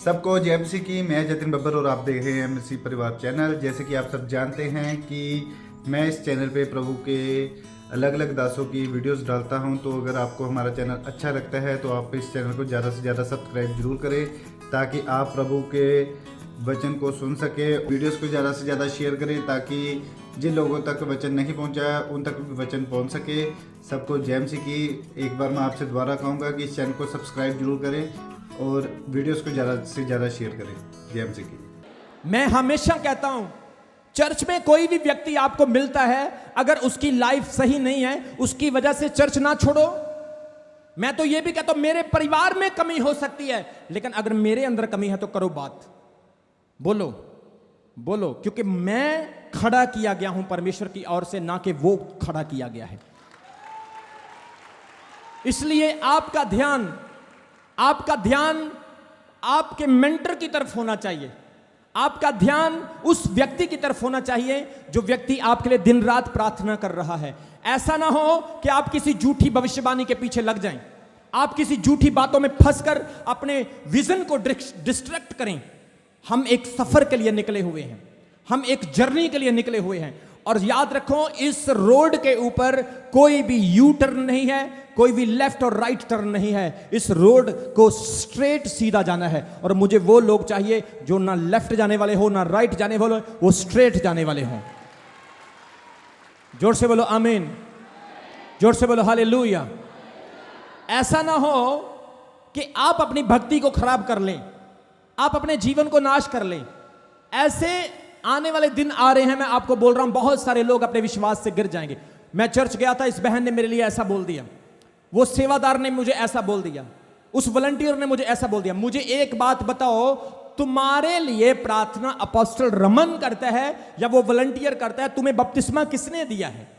सबको जय मसीह की। मैं जतिन बब्बर और आप देख रहे हैं मसीह परिवार चैनल। जैसे कि आप सब जानते हैं कि मैं इस चैनल पे प्रभु के अलग अलग दासों की वीडियोस डालता हूं, तो अगर आपको हमारा चैनल अच्छा लगता है तो आप इस चैनल को ज़्यादा से ज़्यादा सब्सक्राइब जरूर करें, ताकि आप प्रभु के वचन को सुन सके। वीडियोस को ज़्यादा से ज़्यादा शेयर करें, ताकि जिन लोगों तक वचन नहीं पहुंचा उन तक भी वचन पहुंच सके। सबको जय मसीह की। एक बार मैं आपसे दोबारा कहूँगा कि इस चैनल को सब्सक्राइब जरूर करें और वीडियोस को ज़्यादा से ज़्यादा शेयर करें। जय मसीह की। मैं हमेशा कहता हूं, चर्च में कोई भी व्यक्ति आपको मिलता है, अगर उसकी लाइफ सही नहीं है उसकी वजह से चर्च ना छोड़ो। मैं तो यह भी कहता हूं, मेरे परिवार में कमी हो सकती है, लेकिन अगर मेरे अंदर कमी है तो करो बात, बोलो बोलो, क्योंकि मैं खड़ा किया गया हूं परमेश्वर की ओर से, ना कि वो खड़ा किया गया है। इसलिए आपका ध्यान आपके मेंटर की तरफ होना चाहिए। आपका ध्यान उस व्यक्ति की तरफ होना चाहिए जो व्यक्ति आपके लिए दिन रात प्रार्थना कर रहा है। ऐसा ना हो कि आप किसी झूठी भविष्यवाणी के पीछे लग जाएं, आप किसी झूठी बातों में फंसकर अपने विजन को डिस्ट्रैक्ट करें। हम एक सफर के लिए निकले हुए हैं, हम एक जर्नी के लिए निकले हुए हैं, और याद रखो इस रोड के ऊपर कोई भी यू टर्न नहीं है, कोई भी लेफ्ट और राइट टर्न नहीं है। इस रोड को स्ट्रेट सीधा जाना है, और मुझे वो लोग चाहिए जो ना लेफ्ट जाने वाले हो ना राइट जाने वाले हो, वो स्ट्रेट जाने वाले हों। जोर से बोलो आमीन, जोर से बोलो हालेलुया। ऐसा ना हो कि आप अपनी भक्ति को खराब कर लें, आप अपने जीवन को नाश कर लें। ऐसे आने वाले दिन आ रहे हैं, मैं आपको बोल रहा हूं, बहुत सारे लोग अपने विश्वास से गिर जाएंगे। मैं चर्च गया था, इस बहन ने मेरे लिए ऐसा बोल दिया, वो सेवादार ने मुझे ऐसा बोल दिया, उस वॉलंटियर ने मुझे ऐसा बोल दिया। मुझे एक बात बताओ, तुम्हारे लिए प्रार्थना अपोस्टल रमन करता है या वो वॉलंटियर करता है? तुम्हें बपतिस्मा किसने दिया है?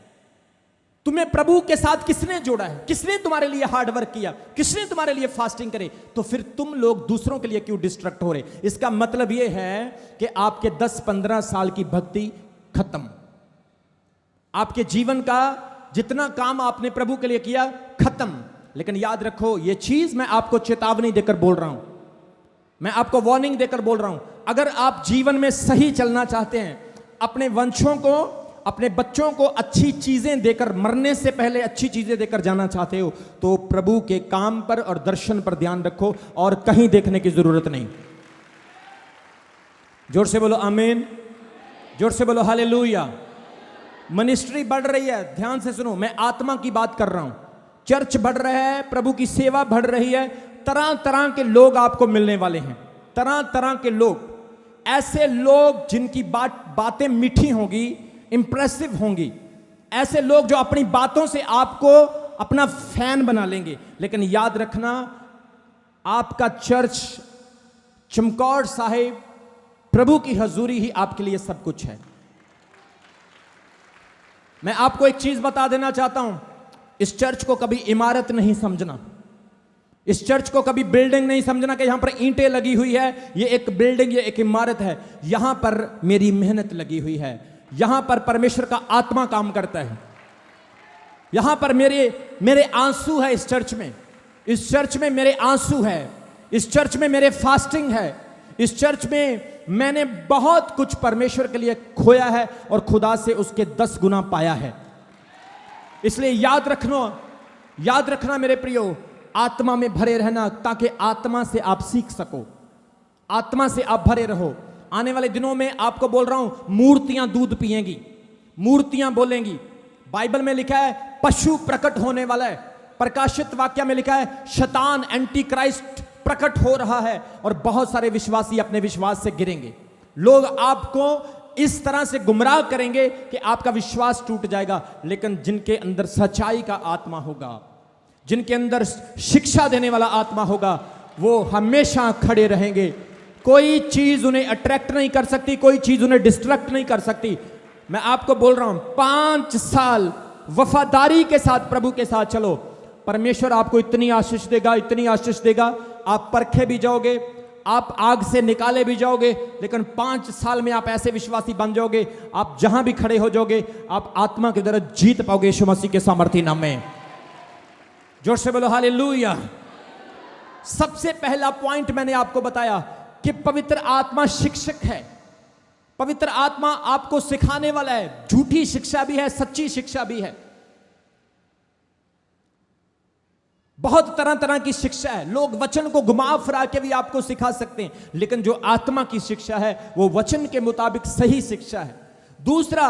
तुम्हें प्रभु के साथ किसने जोड़ा है? किसने तुम्हारे लिए हार्ड वर्क किया? किसने तुम्हारे लिए फास्टिंग करे? तो फिर तुम लोग दूसरों के लिए क्यों डिस्ट्रैक्ट हो रहे? इसका मतलब यह है कि आपके 10-15 साल की भक्ति खत्म, आपके जीवन का जितना काम आपने प्रभु के लिए किया खत्म। लेकिन याद रखो, यह चीज मैं आपको चेतावनी देकर बोल रहा हूं, मैं आपको वार्निंग देकर बोल रहा हूं। अगर आप जीवन में सही चलना चाहते हैं, अपने वंशों को, अपने बच्चों को अच्छी चीजें देकर, मरने से पहले अच्छी चीजें देकर जाना चाहते हो, तो प्रभु के काम पर और दर्शन पर ध्यान रखो, और कहीं देखने की जरूरत नहीं। जोर से बोलो आमीन, जोर से बोलो हालेलुया। मिनिस्ट्री बढ़ रही है, ध्यान से सुनो, मैं आत्मा की बात कर रहा हूं। चर्च बढ़ रहा है, प्रभु की सेवा बढ़ रही है, तरह तरह के लोग आपको मिलने वाले हैं, तरह तरह के लोग, ऐसे लोग जिनकी बातें मीठी होंगी, इंप्रेसिव होंगी, ऐसे लोग जो अपनी बातों से आपको अपना फैन बना लेंगे। लेकिन याद रखना, आपका चर्च, चमकौर साहिब, प्रभु की हजूरी ही आपके लिए सब कुछ है। मैं आपको एक चीज बता देना चाहता हूं, इस चर्च को कभी इमारत नहीं समझना, इस चर्च को कभी बिल्डिंग नहीं समझना कि यहां पर ईंटें लगी हुई है, ये एक बिल्डिंग, ये एक इमारत है। यहां पर मेरी मेहनत लगी हुई है, यहां पर परमेश्वर का आत्मा काम करता है, यहां पर मेरे आंसू है। इस चर्च में मेरे आंसू है, इस चर्च में मेरे फास्टिंग है, इस चर्च में मैंने बहुत कुछ परमेश्वर के लिए खोया है और खुदा से उसके 10 गुना पाया है। इसलिए याद रखना मेरे प्रियो, आत्मा में भरे रहना, ताकि आत्मा से आप सीख सको, आत्मा से आप भरे रहो। आने वाले दिनों में आपको बोल रहा हूं, मूर्तियां दूध पिएंगी, मूर्तियां बोलेंगी। बाइबल में लिखा है पशु प्रकट होने वाला है, प्रकाशित वाक्य में लिखा है शैतान, एंटी क्राइस्ट प्रकट हो रहा है, और बहुत सारे विश्वासी अपने विश्वास से गिरेंगे। लोग आपको इस तरह से गुमराह करेंगे कि आपका विश्वास टूट जाएगा। लेकिन जिनके अंदर सच्चाई का आत्मा होगा, जिनके अंदर शिक्षा देने वाला आत्मा होगा, वो हमेशा खड़े रहेंगे। कोई चीज उन्हें अट्रैक्ट नहीं कर सकती, कोई चीज उन्हें डिस्ट्रैक्ट नहीं कर सकती। मैं आपको बोल रहा हूं, 5 साल वफादारी के साथ प्रभु के साथ चलो, परमेश्वर आपको इतनी आशीष देगा, इतनी आशीष देगा, आप परखे भी जाओगे, आप आग से निकाले भी जाओगे, लेकिन 5 साल में आप ऐसे विश्वासी बन जाओगे, आप जहां भी खड़े हो जाओगे, आप आत्मा की तरह जीत पाओगे यीशु मसीह के सामर्थी नाम में। जोर से बोलो हालेलुया। सबसे पहला पॉइंट मैंने आपको बताया कि पवित्र आत्मा शिक्षक है। पवित्र आत्मा आपको सिखाने वाला है। झूठी शिक्षा भी है, सच्ची शिक्षा भी है। बहुत तरह तरह की शिक्षा है। लोग वचन को घुमा फिरा के भी आपको सिखा सकते हैं, लेकिन जो आत्मा की शिक्षा है वो वचन के मुताबिक सही शिक्षा है। दूसरा,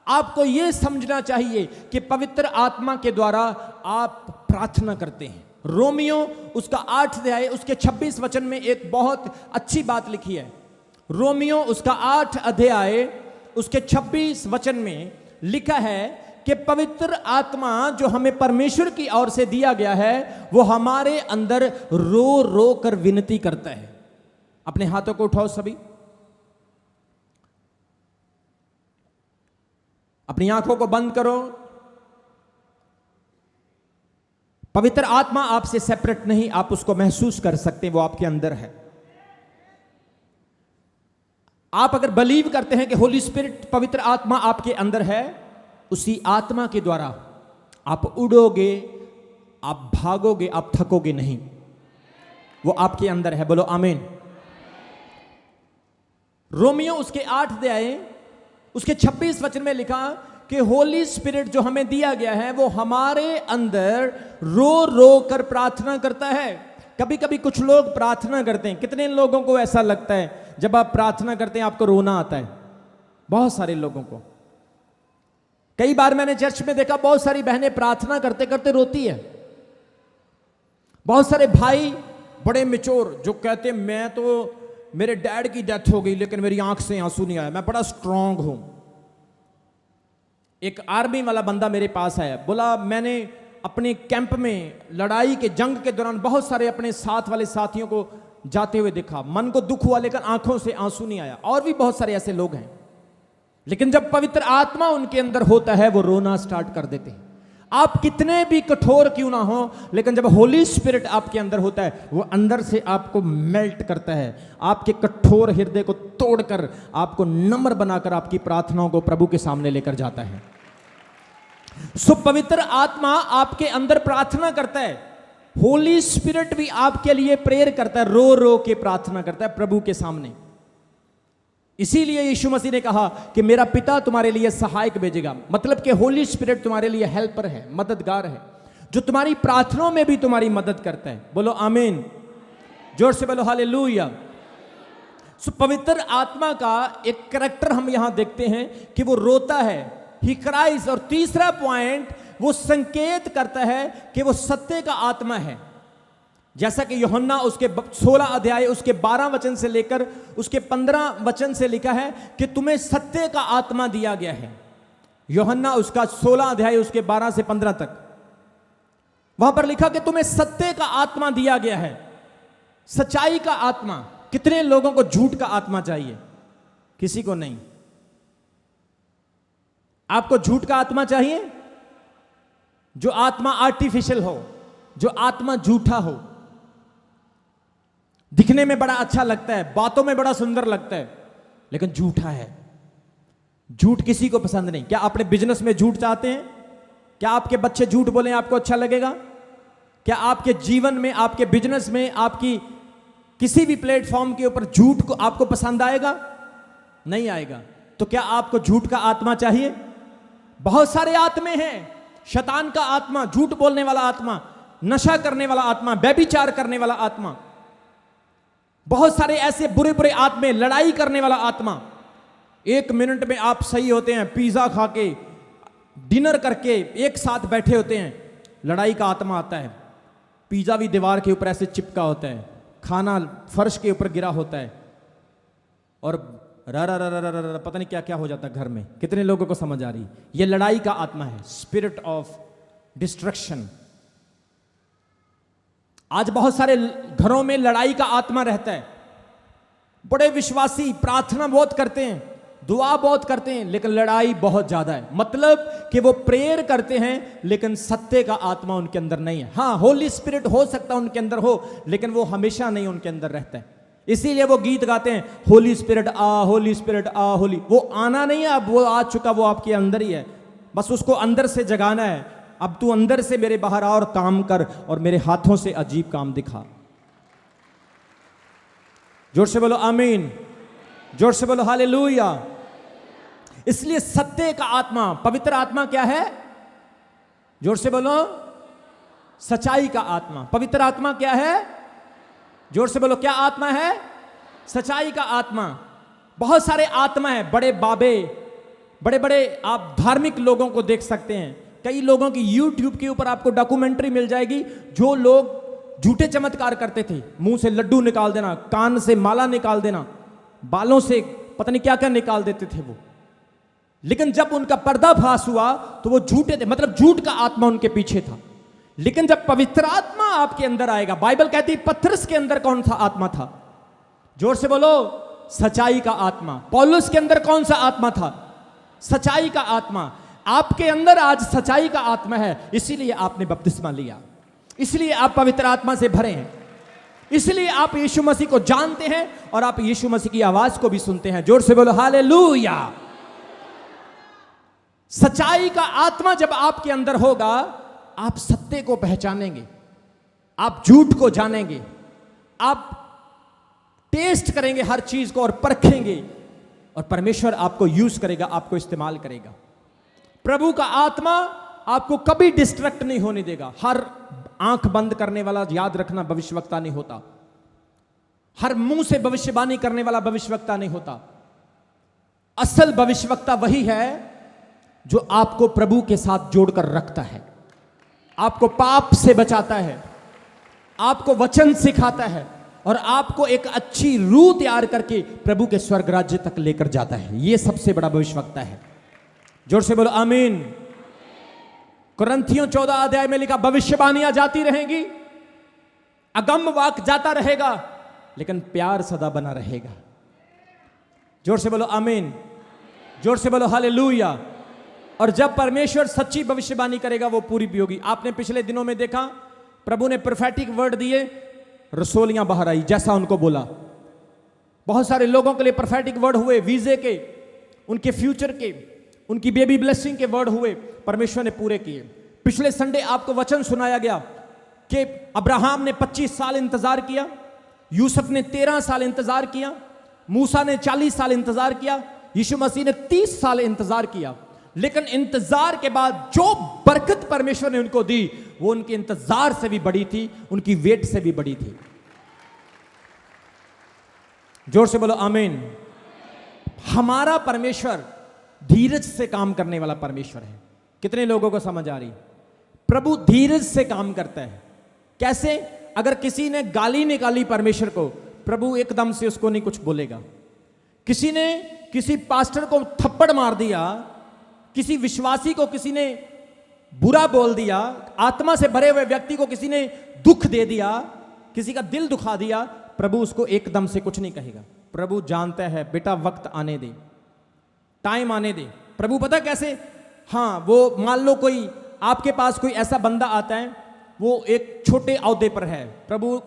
आपको यह समझना चाहिए कि पवित्र आत्मा के द्वारा आप प्रार्थना करते हैं। रोमियो उसका 8 अध्याय उसके 26 वचन में एक बहुत अच्छी बात लिखी है। रोमियो उसका 8 अध्याय उसके 26 वचन में लिखा है कि पवित्र आत्मा जो हमें परमेश्वर की ओर से दिया गया है, वो हमारे अंदर रो रो कर विनती करता है। अपने हाथों को उठाओ सभी, अपनी आंखों को बंद करो। पवित्र आत्मा आपसे सेपरेट नहीं, आप उसको महसूस कर सकते हैं, वो आपके अंदर है। आप अगर बिलीव करते हैं कि होली स्पिरिट पवित्र आत्मा आपके अंदर है, उसी आत्मा के द्वारा आप उड़ोगे, आप भागोगे, आप थकोगे नहीं। वो आपके अंदर है। बोलो आमीन। रोमियो उसके 8 अध्याय उसके 26 वचन में लिखा कि होली स्पिरिट जो हमें दिया गया है वो हमारे अंदर रो रो कर प्रार्थना करता है। कभी कभी कुछ लोग प्रार्थना करते हैं। कितने लोगों को ऐसा लगता है जब आप प्रार्थना करते हैं आपको रोना आता है? बहुत सारे लोगों को। कई बार मैंने चर्च में देखा बहुत सारी बहनें प्रार्थना करते करते रोती है। बहुत सारे भाई बड़े मिचोर जो कहते हैं मैं तो, मेरे डैड की डेथ हो गई लेकिन मेरी आंख से आंसू नहीं आया, मैं बड़ा स्ट्रांग हूं। एक आर्मी वाला बंदा मेरे पास आया, बोला मैंने अपने कैंप में लड़ाई के जंग के दौरान बहुत सारे अपने साथ वाले साथियों को जाते हुए देखा, मन को दुख हुआ लेकिन आंखों से आंसू नहीं आया। और भी बहुत सारे ऐसे लोग हैं, लेकिन जब पवित्र आत्मा उनके अंदर होता है वो रोना स्टार्ट कर देते हैं। आप कितने भी कठोर क्यों ना हो, लेकिन जब होली स्पिरिट आपके अंदर होता है वो अंदर से आपको मेल्ट करता है, आपके कठोर हृदय को तोड़कर आपको नम्र बनाकर आपकी प्रार्थनाओं को प्रभु के सामने लेकर जाता है। सो पवित्र आत्मा आपके अंदर प्रार्थना करता है। होली स्पिरिट भी आपके लिए प्रेयर करता है, रो रो के प्रार्थना करता है प्रभु के सामने। इसीलिए यीशु मसीह ने कहा कि मेरा पिता तुम्हारे लिए सहायक भेजेगा, मतलब कि होली स्पिरिट तुम्हारे लिए हेल्पर है, मददगार है, जो तुम्हारी प्रार्थनाओं में भी तुम्हारी मदद करता है। बोलो आमीन, जोर से बोलो हालेलुया। सो पवित्र आत्मा का एक करैक्टर हम यहां देखते हैं कि वो रोता है, ही क्राइज। और तीसरा पॉइंट, वो संकेत करता है कि वो सत्य का आत्मा है। जैसा कि यूहन्ना उसके 16 अध्याय उसके 12 वचन से लेकर उसके 15 वचन से लिखा है कि तुम्हें सत्य का आत्मा दिया गया है। यूहन्ना उसका 16 अध्याय उसके 12 से 15 तक, वहां पर लिखा कि तुम्हें सत्य का आत्मा दिया गया है, सच्चाई का आत्मा। कितने लोगों को झूठ का आत्मा चाहिए? किसी को नहीं। आपको झूठ का आत्मा चाहिए? जो आत्मा आर्टिफिशियल हो, जो आत्मा झूठा हो, दिखने में बड़ा अच्छा लगता है, बातों में बड़ा सुंदर लगता है, लेकिन झूठा है। झूठ किसी को पसंद नहीं। क्या अपने बिजनेस में झूठ चाहते हैं? क्या आपके बच्चे झूठ बोले आपको अच्छा लगेगा? क्या आपके जीवन में, आपके बिजनेस में, आपकी किसी भी प्लेटफॉर्म के ऊपर झूठ को आपको पसंद आएगा? नहीं आएगा। तो क्या आपको झूठ का आत्मा चाहिए? बहुत सारे आत्मे हैं। शैतान का आत्मा, झूठ बोलने वाला आत्मा, नशा करने वाला आत्मा, व्यभिचार करने वाला आत्मा, बहुत सारे ऐसे बुरे बुरे आत्मे, लड़ाई करने वाला आत्मा। 1 मिनट में आप सही होते हैं, पिज्जा खा के, डिनर करके एक साथ बैठे होते हैं, लड़ाई का आत्मा आता है। पिज्जा भी दीवार के ऊपर ऐसे चिपका होता है, खाना फर्श के ऊपर गिरा होता है, और पता नहीं क्या क्या हो जाता है घर में। कितने लोगों को समझ आ रही? ये लड़ाई का आत्मा है, स्पिरिट ऑफ डिस्ट्रक्शन। आज बहुत सारे घरों में लड़ाई का आत्मा रहता है। बड़े विश्वासी प्रार्थना बहुत करते हैं, दुआ बहुत करते हैं, लेकिन लड़ाई बहुत ज्यादा है। मतलब कि वो प्रेयर करते हैं लेकिन सत्य का आत्मा उनके अंदर नहीं है। हाँ, होली स्पिरिट हो सकता है उनके अंदर हो, लेकिन वो हमेशा नहीं उनके अंदर रहता है। इसीलिए वो गीत गाते हैं, होली स्पिरिट आ, होली स्पिरिट आ, होली। वो आना नहीं है, अब वो आ चुका, वो आपके अंदर ही है, बस उसको अंदर से जगाना है। अब तू अंदर से मेरे बाहर आ और काम कर, और मेरे हाथों से अजीब काम दिखा। जोर से बोलो आमीन, जोर से बोलो हालेलुया। इसलिए सत्य का आत्मा, पवित्र आत्मा क्या है? जोर से बोलो, सच्चाई का आत्मा। पवित्र आत्मा क्या है? जोर से बोलो, क्या आत्मा है? सच्चाई का आत्मा। बहुत सारे आत्मा है, बड़े बाबे, बड़े बड़े आप धार्मिक लोगों को देख सकते हैं। कई लोगों की YouTube के ऊपर आपको डॉक्यूमेंट्री मिल जाएगी, जो लोग झूठे चमत्कार करते थे। मुंह से लड्डू निकाल देना, कान से माला निकाल देना, बालों से पता नहीं क्या क्या निकाल देते थे वो। लेकिन जब उनका पर्दाफाश हुआ तो वो झूठे थे, मतलब झूठ का आत्मा उनके पीछे था। लेकिन जब पवित्र आत्मा आपके अंदर आएगा, बाइबल कहती है पतरस के अंदर कौन सा आत्मा था? जोर से बोलो, सच्चाई का आत्मा। पौलुस के अंदर कौन सा आत्मा था? सच्चाई का आत्मा। आपके अंदर आज सच्चाई का आत्मा है, इसीलिए आपने बपतिस्मा लिया, इसलिए आप पवित्र आत्मा से भरे हैं, इसलिए आप यीशु मसीह को जानते हैं और आप यीशु मसीह की आवाज को भी सुनते हैं। जोर से बोलो हालेलुया। सच्चाई का आत्मा जब आपके अंदर होगा, आप सत्य को पहचानेंगे, आप झूठ को जानेंगे, आप टेस्ट करेंगे हर चीज को और परखेंगे, और परमेश्वर आपको यूज करेगा, आपको इस्तेमाल करेगा। प्रभु का आत्मा आपको कभी डिस्ट्रैक्ट नहीं होने देगा। हर आंख बंद करने वाला, याद रखना, भविष्यवक्ता नहीं होता। हर मुंह से भविष्यवाणी करने वाला भविष्यवक्ता नहीं होता। असल भविष्यवक्ता वही है जो आपको प्रभु के साथ जोड़कर रखता है, आपको पाप से बचाता है, आपको वचन सिखाता है और आपको एक अच्छी रूह तैयार करके प्रभु के स्वर्ग राज्य तक लेकर जाता है। यह सबसे बड़ा भविष्यवक्ता है। जोर से बोलो आमीन। कुरिन्थियों 14 अध्याय में लिखा, भविष्यवाणियां जाती रहेंगी, अगम वाक जाता रहेगा, लेकिन प्यार सदा बना रहेगा। जोर से बोलो आमीन, जोर से बोलो हालेलुया। और जब परमेश्वर सच्ची भविष्यवाणी करेगा वो पूरी भी होगी। आपने पिछले दिनों में देखा, प्रभु ने प्रोफेटिक वर्ड दिए, रसोलियां बाहर आई जैसा उनको बोला। बहुत सारे लोगों के लिए प्रोफेटिक वर्ड हुए, वीजे के, उनके फ्यूचर के, उनकी बेबी ब्लेसिंग के वर्ड हुए, परमेश्वर ने पूरे किए। पिछले संडे आपको वचन सुनाया गया कि अब्राहम ने 25 साल इंतजार किया, यूसुफ ने 13 साल इंतजार किया, मूसा ने 40 साल इंतजार किया, यीशु मसीह ने 30 साल इंतजार किया। लेकिन इंतजार के बाद जो बरकत परमेश्वर ने उनको दी, वो उनके इंतजार से भी बड़ी थी, उनकी वेट से भी बड़ी थी। जोर से बोलो आमीन। हमारा परमेश्वर धीरज से काम करने वाला परमेश्वर है। कितने लोगों को समझ आ रही? प्रभु धीरज से काम करता है। कैसे? अगर किसी ने गाली निकाली परमेश्वर को, प्रभु एकदम से उसको नहीं कुछ बोलेगा। किसी ने किसी पास्टर को थप्पड़ मार दिया, किसी विश्वासी को किसी ने बुरा बोल दिया, आत्मा से भरे हुए व्यक्ति को किसी ने दुख दे दिया, किसी का दिल दुखा दिया, प्रभु उसको एकदम से कुछ नहीं कहेगा। प्रभु जानता है, बेटा वक्त आने दे, टाइम आने दे। प्रभु पता कैसे? हाँ, वो मान लो कोई आपके पास कोई ऐसा बंदा आता है, वो एक छोटे ओहदे पर है, प्रभु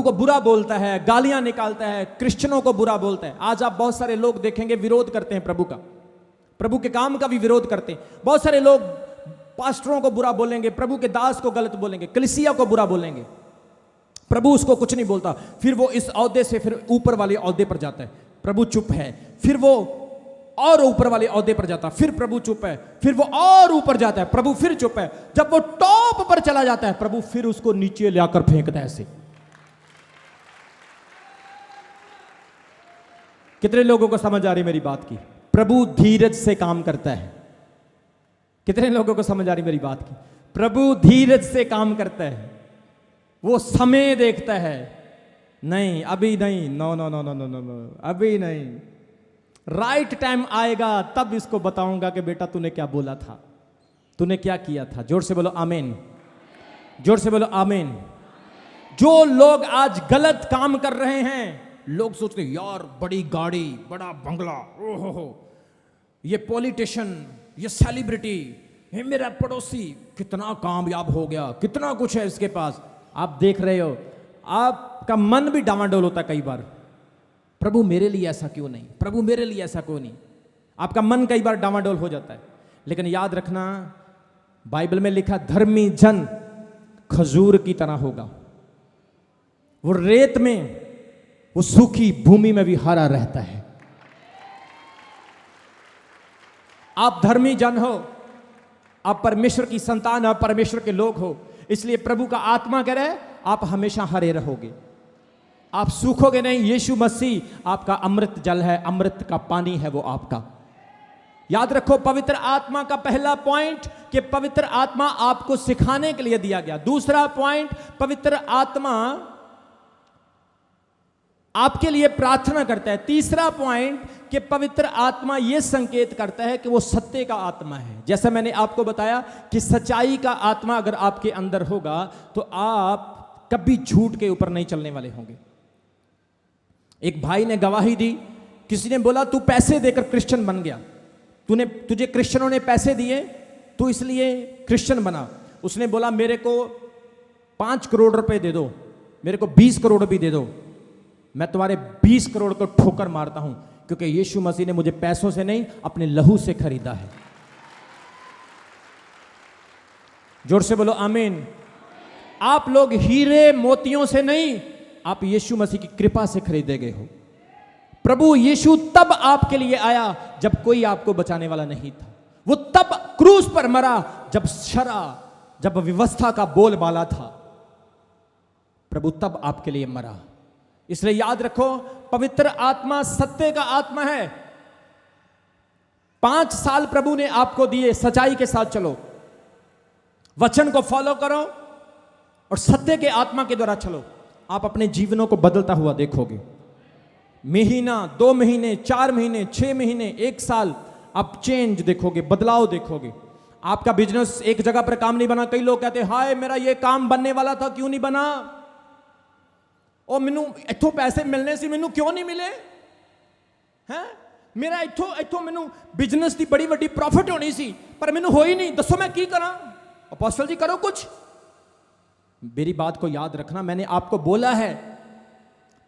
को बुरा बोलता है, गालियां निकालता है, क्रिश्चियनों को बुरा बोलता है। आज आप बहुत सारे लोग देखेंगे विरोध करते हैं प्रभु का, प्रभु के काम का भी विरोध करते हैं। बहुत सारे लोग पास्टरों को बुरा बोलेंगे, प्रभु के दास को गलत बोलेंगे, कलीसिया को बुरा बोलेंगे। प्रभु उसको कुछ नहीं बोलता। फिर वो इस ओहदे से फिर ऊपर वाले ओहदे पर जाता है, प्रभु चुप है। फिर वो और ऊपर वाले ओहदे पर जाता है, फिर प्रभु चुप है। फिर वो और ऊपर जाता है, प्रभु फिर चुप है। जब वो टॉप पर चला जाता है, प्रभु फिर उसको नीचे लाकर फेंकता है ऐसे। कितने लोगों को समझ आ रही मेरी बात की? प्रभु धीरज से काम करता है। कितने लोगों को समझ आ रही मेरी बात की? प्रभु धीरज से काम करता है। वो समय देखता है, नहीं अभी नहीं, no no no no no no no, अभी नहीं, राइट टाइम आएगा तब इसको बताऊंगा कि बेटा तूने क्या बोला था, तूने क्या किया था। जोर से बोलो आमीन, जोर से बोलो आमीन। जो लोग आज गलत काम कर रहे हैं, लोग सोचते हैं यार बड़ी गाड़ी, बड़ा बंगला, ओहो, ये पॉलिटिशियन, ये सेलिब्रिटी, ये मेरा पड़ोसी कितना कामयाब हो गया, कितना कुछ है इसके पास। आप देख रहे हो, आपका मन भी डामाडोल होता है कई बार, प्रभु मेरे लिए ऐसा क्यों नहीं, प्रभु मेरे लिए ऐसा क्यों नहीं। आपका मन कई बार डामाडोल हो जाता है। लेकिन याद रखना, बाइबल में लिखा धर्मी जन खजूर की तरह होगा। वो रेत में वो सूखी भूमि में भी हरा रहता है। आप धर्मी जन हो, आप परमेश्वर की संतान हो, परमेश्वर के लोग हो, इसलिए प्रभु का आत्मा कह रहा है आप हमेशा हरे रहोगे, आप सूखोगे नहीं। यीशु मसीह आपका अमृत जल है, अमृत का पानी है वो आपका। याद रखो, पवित्र आत्मा का पहला पॉइंट कि पवित्र आत्मा आपको सिखाने के लिए दिया गया। दूसरा पॉइंट, पवित्र आत्मा आपके लिए प्रार्थना करता है। तीसरा पॉइंट कि पवित्र आत्मा यह संकेत करता है कि वो सत्य का आत्मा है। जैसा मैंने आपको बताया कि सच्चाई का आत्मा अगर आपके अंदर होगा तो आप कभी झूठ के ऊपर नहीं चलने वाले होंगे। एक भाई ने गवाही दी, किसी ने बोला तू पैसे देकर क्रिश्चियन बन गया, तुझे क्रिश्चियनों ने पैसे दिए तो इसलिए क्रिश्चियन बना। उसने बोला मेरे को 5 करोड़ रुपए दे दो, मेरे को 20 करोड़ भी दे दो, मैं तुम्हारे 20 करोड़ को ठोकर मारता हूं, क्योंकि यीशु मसीह ने मुझे पैसों से नहीं अपने लहू से खरीदा है। जोर से बोलो आमीन। आप लोग हीरे मोतियों से नहीं, आप यीशु मसीह की कृपा से खरीदे गए हो। प्रभु यीशु तब आपके लिए आया जब कोई आपको बचाने वाला नहीं था। वो तब क्रूस पर मरा जब व्यवस्था का बोलबाला था। प्रभु तब आपके लिए मरा। इसलिए याद रखो, पवित्र आत्मा सत्य का आत्मा है। 5 साल प्रभु ने आपको दिए, सच्चाई के साथ चलो, वचन को फॉलो करो और सत्य के आत्मा के द्वारा चलो। आप अपने जीवनों को बदलता हुआ देखोगे। महीना, 2 महीने, 4 महीने, 6 महीने, 1 साल, आप चेंज देखोगे, बदलाव देखोगे। आपका बिजनेस एक जगह पर काम नहीं बना। कई लोग कहते हैं हाय मेरा ये काम बनने वाला था, क्यों नहीं बना, और मैनू इथों पैसे मिलने से मैनू क्यों नहीं मिले हैं, मेरा इथों मैनू बिजनेस की बड़ी वड्डी प्रॉफिट होनी सी पर मैनू हो ही नहीं, दसो मैं की करा। अपोस्टल जी करो कुछ। मेरी बात को याद रखना, मैंने आपको बोला है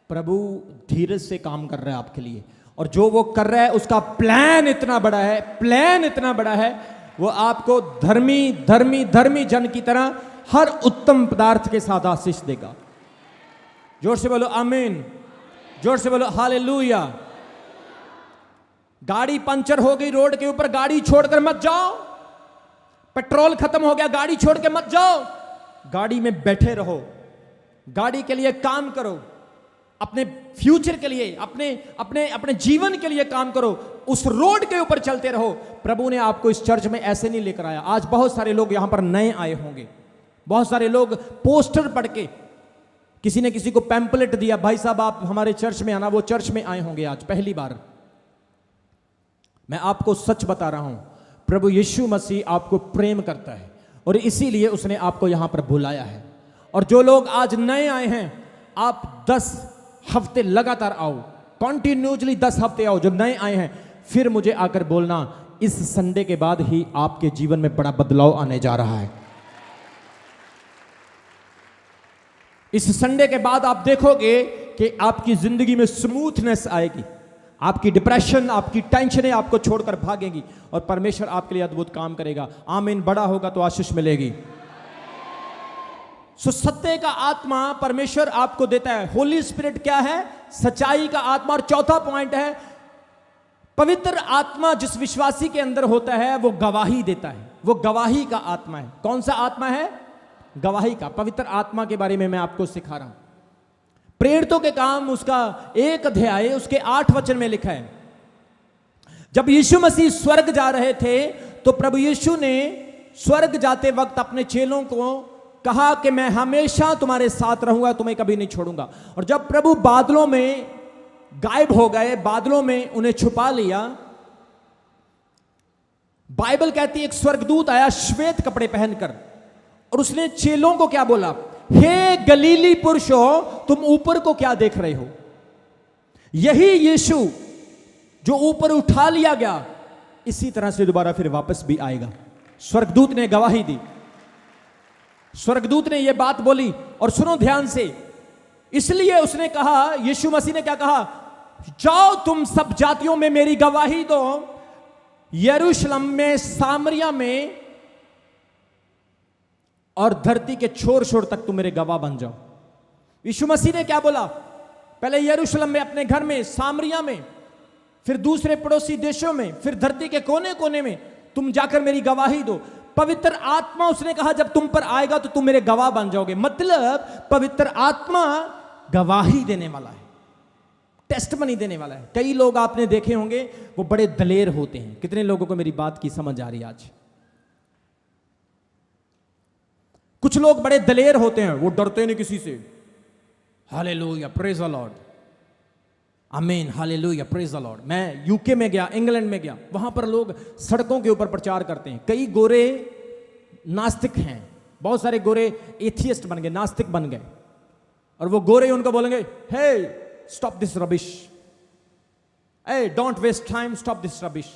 प्रभु धीरज से काम कर रहा है आपके लिए, और जो वो कर रहा है उसका प्लान इतना बड़ा है, वो आपको धर्मी धर्मी धर्मी जन की तरह हर उत्तम पदार्थ के साथ आशीष देगा। जोर से बोलो आमीन, जोर से बोलो हालेलुया। गाड़ी पंचर हो गई रोड के ऊपर, गाड़ी छोड़कर मत जाओ। पेट्रोल खत्म हो गया, गाड़ी छोड़ के मत जाओ। गाड़ी में बैठे रहो, गाड़ी के लिए काम करो, अपने फ्यूचर के लिए, अपने जीवन के लिए काम करो, उस रोड के ऊपर चलते रहो। प्रभु ने आपको इस चर्च में ऐसे नहीं लेकर आया। आज बहुत सारे लोग यहां पर नए आए होंगे, बहुत सारे लोग पोस्टर पढ़ के, किसी ने किसी को पैम्पलेट दिया, भाई साहब आप हमारे चर्च में आना, वो चर्च में आए होंगे आज पहली बार। मैं आपको सच बता रहा हूं, प्रभु यीशु मसीह आपको प्रेम करता है और इसीलिए उसने आपको यहां पर बुलाया है। और जो लोग आज नए आए हैं, आप 10 हफ्ते लगातार आओ, कॉन्टिन्यूसली 10 हफ्ते आओ। जो नए आए हैं फिर मुझे आकर बोलना, इस संडे के बाद ही आपके जीवन में बड़ा बदलाव आने जा रहा है। इस संडे के बाद आप देखोगे कि आपकी जिंदगी में स्मूथनेस आएगी, आपकी डिप्रेशन, आपकी टेंशनें आपको छोड़कर भागेंगी और परमेश्वर आपके लिए अद्भुत काम करेगा। आमीन। बड़ा होगा तो आशीष मिलेगी। सो सत्य का आत्मा परमेश्वर आपको देता है। होली स्पिरिट क्या है? सच्चाई का आत्मा। और चौथा पॉइंट है, पवित्र आत्मा जिस विश्वासी के अंदर होता है वो गवाही देता है। वो गवाही का आत्मा है। कौन सा आत्मा है? गवाही का। पवित्र आत्मा के बारे में मैं आपको सिखा रहा हूं। प्रेरितों के काम उसका 1 अध्याय उसके 8 वचन में लिखा है, जब यीशु मसीह स्वर्ग जा रहे थे तो प्रभु यीशु ने स्वर्ग जाते वक्त अपने चेलों को कहा कि मैं हमेशा तुम्हारे साथ रहूंगा, तुम्हें कभी नहीं छोड़ूंगा। और जब प्रभु बादलों में गायब हो गए, बादलों में उन्हें छुपा लिया, बाइबल कहती है एक स्वर्गदूत आया श्वेत कपड़े पहनकर और उसने चेलों को क्या बोला? हे गलीली पुरुषों, तुम ऊपर को क्या देख रहे हो? यही यीशु जो ऊपर उठा लिया गया, इसी तरह से दोबारा फिर वापस भी आएगा। स्वर्गदूत ने गवाही दी, स्वर्गदूत ने यह बात बोली। और सुनो ध्यान से, इसलिए उसने कहा, यीशु मसीह ने क्या कहा? जाओ तुम सब जातियों में मेरी गवाही दो, यरूशलेम में, सामरिया में और धरती के छोर छोर तक तुम मेरे गवाह बन जाओ। यीशु मसीह ने क्या बोला? पहले यरूशलेम में, अपने घर में, सामरिया में, फिर दूसरे पड़ोसी देशों में, फिर धरती के कोने कोने में तुम जाकर मेरी गवाही दो। पवित्र आत्मा, उसने कहा, जब तुम पर आएगा तो तुम मेरे गवाह बन जाओगे। मतलब पवित्र आत्मा गवाही देने वाला है, टेस्टमनी देने वाला है। कई लोग आपने देखे होंगे वो बड़े दलेर होते हैं। कितने लोगों को मेरी बात की समझ आ रही है आज? कुछ लोग बड़े दलेर होते हैं, वो डरते नहीं किसी से। हालेलुया, प्रेज द लॉर्ड, आमीन, हालेलुया, प्रेज द लॉर्ड। मैं यूके में गया, इंग्लैंड में गया, वहां पर लोग सड़कों के ऊपर प्रचार करते हैं। कई गोरे नास्तिक हैं, बहुत सारे गोरे एथियस्ट बन गए, नास्तिक बन गए, और वो गोरे उनको बोलेंगे, hey stop this rubbish, a don't waste time, stop this rubbish,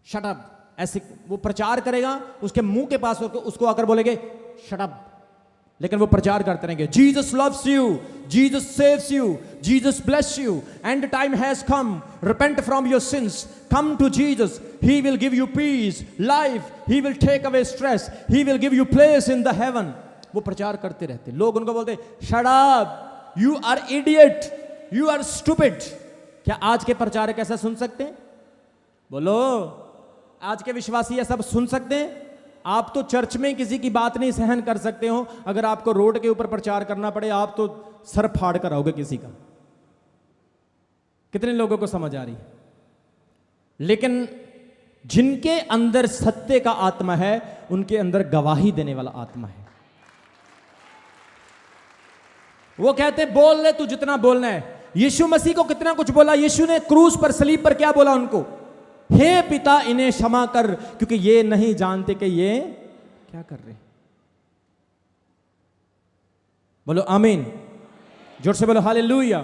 shut up. ऐसे वो प्रचार करेगा, उसके मुंह के पास उसको आकर बोलेंगे शट अप, लेकिन वो प्रचार करते रहेंगे, Jesus loves you, Jesus saves you, Jesus bless you, and time has come, repent from your sins, come to Jesus, he will give you peace, life, he will take away stress, he will give you place in the heaven. वो प्रचार करते रहते, लोग उनको बोलते shut up, you are idiot, you are stupid. क्या आज के प्रचारक ऐसा सुन सकते हैं? बोलो, आज के विश्वासी ऐसा सुन सकते हैं? आप तो चर्च में किसी की बात नहीं सहन कर सकते हो, अगर आपको रोड के ऊपर प्रचार करना पड़े, आप तो सर फाड़ कर आओगे किसी का। कितने लोगों को समझ आ रही है? लेकिन जिनके अंदर सत्य का आत्मा है, उनके अंदर गवाही देने वाला आत्मा है। वो कहते बोल ले तू जितना बोलना है। यीशु मसीह को कितना कुछ बोला। यीशु ने क्रूस पर, सलीब पर क्या बोला उनको? हे पिता, इन्हें क्षमा कर, क्योंकि ये नहीं जानते कि ये क्या कर रहे। बोलो आमीन, जोर से बोलो हालेलुया।